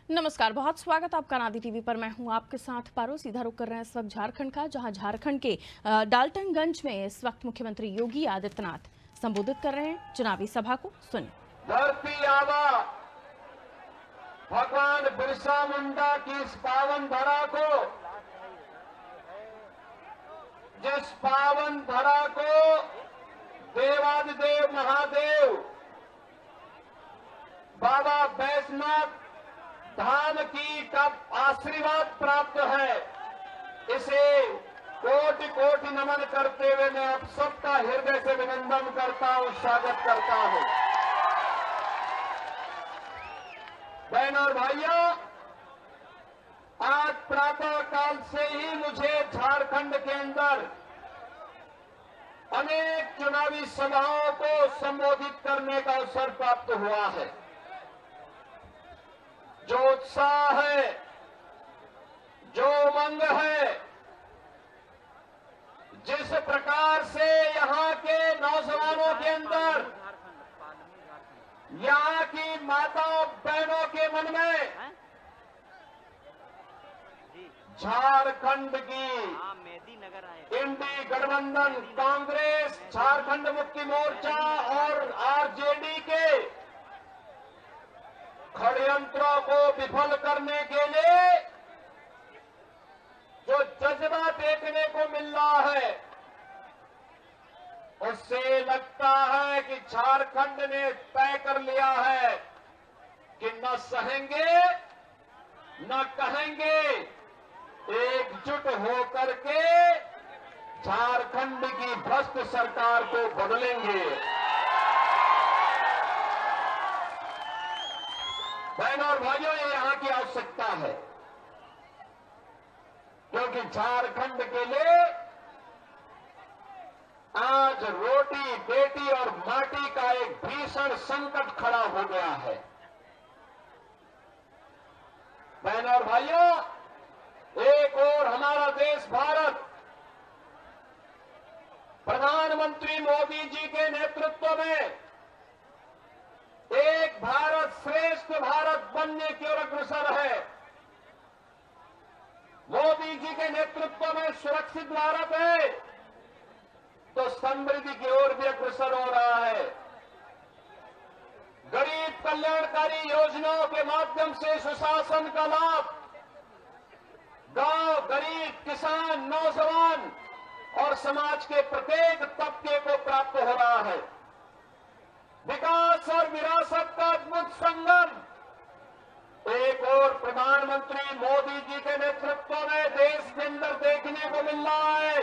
नमस्कार, बहुत स्वागत आपका नादी टीवी पर। मैं हूं आपके साथ पारो। सीधा रुख कर रहे हैं इस वक्त झारखंड का, जहां झारखंड के डाल्टनगंज में इस वक्त मुख्यमंत्री योगी आदित्यनाथ संबोधित कर रहे हैं चुनावी सभा को। सुनिए। धरती आबा भगवान बिरसा मुंडा की इस पावन धरा को, जिस पावन धरा को देवादिदेव महादेव बाबा बैजनाथ धाम की का आशीर्वाद प्राप्त है, इसे कोटि कोटि नमन करते हुए मैं आप सबका हृदय से अभिनंदन करता हूं, स्वागत करता हूं। बहनों और भाइयों, आज प्रातः काल से ही मुझे झारखंड के अंदर अनेक चुनावी सभाओं को संबोधित करने का अवसर प्राप्त हुआ है। जो उत्साह है, जो उमंग है, जिस प्रकार से यहाँ के नौजवानों के अंदर, यहाँ की माताओं बहनों के मन में झारखंड की इंडी गठबंधन कांग्रेस, झारखंड मुक्ति मोर्चा और आरजेडी के षड्यंत्रों को विफल करने के लिए जो जज्बा देखने को मिल रहा है, उससे लगता है कि झारखंड ने तय कर लिया है कि न सहेंगे न कहेंगे, एकजुट होकर के झारखंड की भ्रष्ट सरकार को बदलेंगे। बहनों और भाइयों, ये यहां की आवश्यकता है, क्योंकि झारखंड के लिए आज रोटी बेटी और माटी का एक भीषण संकट खड़ा हो गया है। बहनों और भाइयों, एक और हमारा देश भारत प्रधानमंत्री मोदी जी के नेतृत्व में एक भारत श्रेष्ठ भारत बनने की ओर अग्रसर है। मोदी जी के नेतृत्व में सुरक्षित भारत है तो समृद्धि की ओर भी अग्रसर हो रहा है। गरीब कल्याणकारी योजनाओं के माध्यम से सुशासन का लाभ गांव, गरीब, किसान, नौजवान और समाज के प्रत्येक तबके को प्राप्त हो रहा है। विकास और विरासत का अद्भुत संगम एक और प्रधानमंत्री मोदी जी के नेतृत्व में देश के अंदर देखने को मिल रहा है,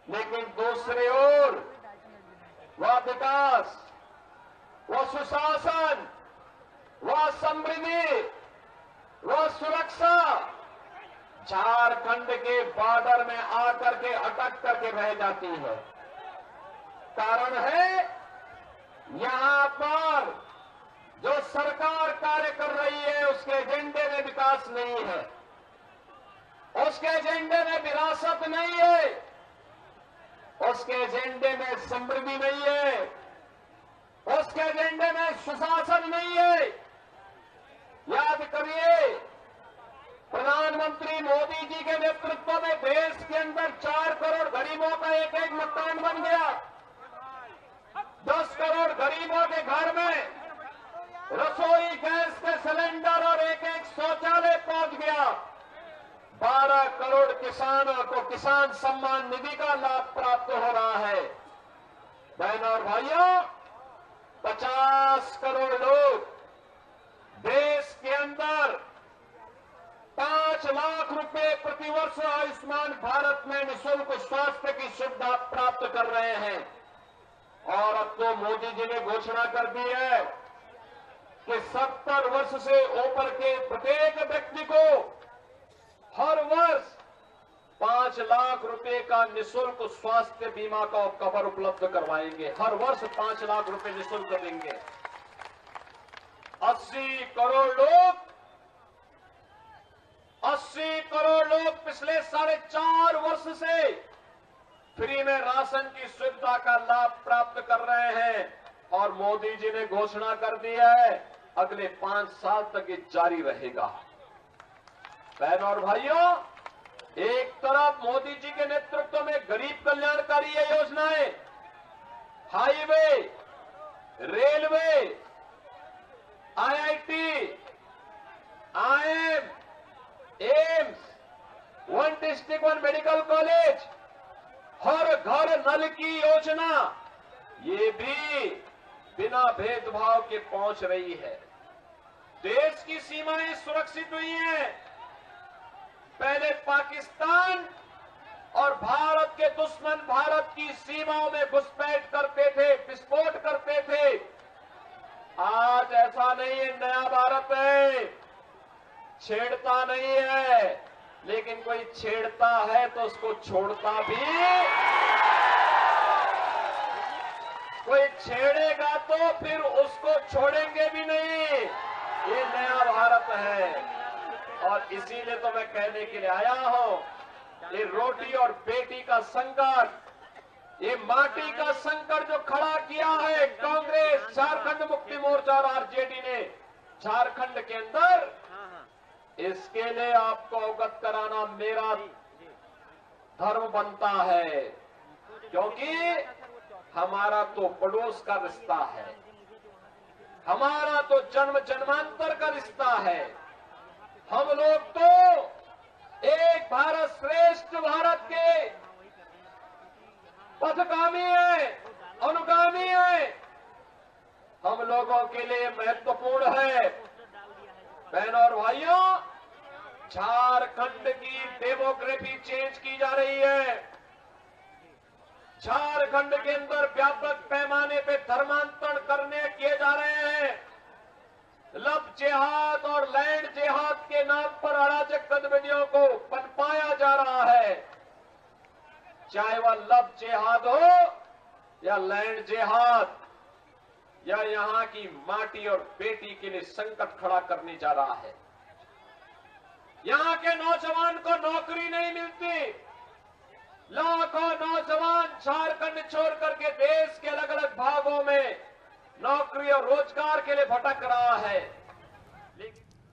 लेकिन दूसरी ओर वह विकास, वह सुशासन, वह समृद्धि, वह सुरक्षा झारखंड के बॉर्डर में आकर के अटक करके रह जाती है। कारण है, यहां पर जो सरकार कार्य कर रही है उसके एजेंडे में विकास नहीं है, उसके एजेंडे में विरासत नहीं है, उसके एजेंडे में समृद्धि नहीं है, उसके एजेंडे में सुशासन नहीं है। याद करिए, प्रधानमंत्री मोदी जी के नेतृत्व में देश के अंदर 4 करोड़ गरीबों का एक एक मकान बन गया, 10 करोड़ गरीबों के घर में रसोई गैस के सिलेंडर और एक एक शौचालय पहुंच गया, 12 करोड़ किसानों को किसान सम्मान निधि का लाभ प्राप्त हो रहा है। बहनों और भाइयों, 50 करोड़ लोग देश के अंदर 5 लाख रुपए प्रतिवर्ष आयुष्मान भारत में निःशुल्क स्वास्थ्य की सुविधा प्राप्त कर रहे हैं। और अब तो मोदी जी ने घोषणा कर दी है कि 70 वर्ष से ऊपर के प्रत्येक व्यक्ति को हर वर्ष 5 लाख रुपए का निःशुल्क स्वास्थ्य बीमा का कवर उपलब्ध करवाएंगे। हर वर्ष 5 लाख रुपए निःशुल्क देंगे। 80 करोड़ लोग पिछले 4.5 वर्ष से फ्री में राशन की सुविधा का लाभ प्राप्त कर रहे हैं। और मोदी जी ने घोषणा कर दी है अगले 5 साल तक ये जारी रहेगा। बहनों और भाइयों, एक तरफ मोदी जी के नेतृत्व में गरीब कल्याणकारी ये योजनाएं, highway, railway, IIT, IM, AIIMS, 1 district 1 medical college, हर घर नल की योजना, ये भी बिना भेदभाव के पहुंच रही है। देश की सीमाएं सुरक्षित हुई हैं। पहले पाकिस्तान और भारत के दुश्मन भारत की सीमाओं में घुसपैठ करते थे, विस्फोट करते थे। आज ऐसा नहीं है, नया भारत है, छेड़ता नहीं है, लेकिन कोई छेड़ता है तो उसको छोड़ता भी, कोई छेड़ेगा तो फिर उसको छोड़ेंगे भी नहीं। ये नया भारत है और इसीलिए तो मैं कहने के लिए आया हूं, ये रोटी और बेटी का संकट, ये माटी का संकट जो खड़ा किया है कांग्रेस, झारखंड मुक्ति मोर्चा और आरजेडी ने झारखंड के अंदर, इसके लिए आपको अवगत कराना मेरा धर्म बनता है, क्योंकि हमारा तो पड़ोस का रिश्ता है, हमारा तो जन्म जन्मांतर का रिश्ता है। हम लोग तो एक भारत श्रेष्ठ भारत के पथगामी है, अनुगामी है। हम लोगों के लिए महत्वपूर्ण है। बहनों और भाइयों, झारखंड की डेमोग्राफी चेंज की जा रही है। झारखंड के अंदर व्यापक पैमाने पे धर्मांतरण करने किए जा रहे हैं। लव जिहाद और लैंड जिहाद के नाम पर अराजक गतिविधियों को पनपाया जा रहा है। चाहे वह लव जिहाद हो या लैंड जिहाद, या यहां की माटी और बेटी के लिए संकट खड़ा करने जा रहा है। यहां के नौजवान को नौकरी नहीं मिलती। लाखों नौजवान झारखंड छोड़ करके देश के अलग अलग भागों में नौकरी और रोजगार के लिए भटक रहा है। लेकिन